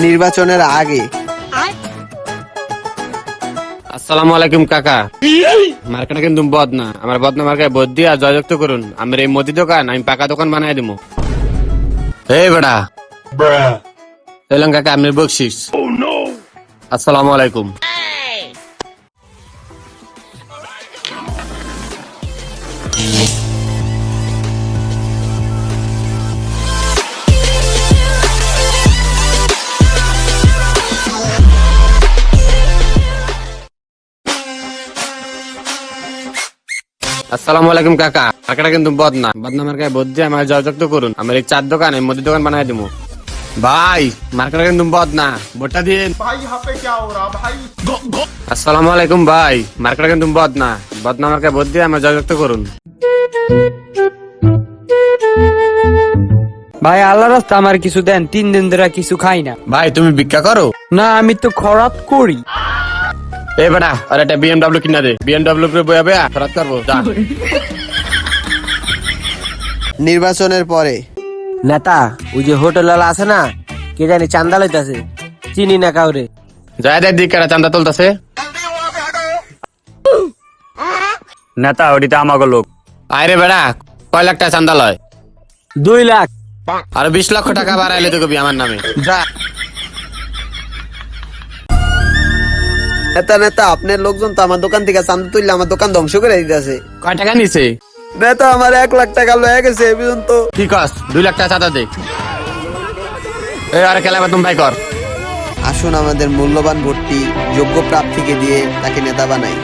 নির্বাচনের আগে। আসসালামু আলাইকুম কাকা। মার্কাটা কিন্তু বদনা, আমার বদনা মার্কায় ভোট দিয়ে জয়যুক্ত করুন। আমার এই মুদি দোকান আমি পাকা দোকান বানাই দিব। এই বেড়া এলাম কাকা, আমি বকশিস। আসসালামু আলাইকুম। আসসালামু আলাইকুম কাকা। মার্কাটা কিন্তু বদনা, বদনা মার্কায় ভোট দিয়ে আমার জয়যুক্ত করুন। আমার এই চার দোকান আমি মুদি দোকান বানাই দিব। ভাই মার্কাটা কিন্তু বদনা, ভোটটা দিন ভাই। यहाँ पे क्या हो रहा भाई? আসসালামু আলাইকুম ভাই, মার্কাটা কিন্তু বদনা, বদনা মার্কায় ভোট দিয়ে আমার জয়যুক্ত করুন। ভাই আল্লাহ রাস্তা আমার কিছু দেন, 3 দিন ধরে কিছু খাই না। ভাই তুমি ভিক্ষা করো? না আমি তো খরাত করি। এ বেটা আর একটা বিএমডব্লিউ কিনা দে, বিএমডব্লিউ করে বয়া বয়া খরচ করবো যা। নির্বাচনের পরে নেতা ওই যে হোটেল আছে না, কে জানি চান্দা লইতাছে, চিনি না কাউরে। যায় দেখ দিক কারা চান্দা তুলতাছে। নেতা ওটি তো আমাকে লোক। আরে বেটা কয় লাখ টাকা চান্দা লয়? 2 লাখ। আর 20 লক্ষ টাকা বাড়াইলে তো কবি আমার নামে যা। নেতা নেতা আপনার লোকজন তো আমার দোকান থেকে চান্দা তুললে আমার দোকান ধ্বংস করে দিতেছে। কয় টাকা নিছে? নেতা আমার 1 লাখ টাকা লয়ে গেছে এই পর্যন্ত। কি কস? 2 লাখ টাকা চাঁদা দে। এই আরে খেলা তুমি ভাই কর। আসুন আমাদের মূল্যবান ভোটটি যোগ্য প্রার্থীকে দিয়ে তাকে নেতা বানাই।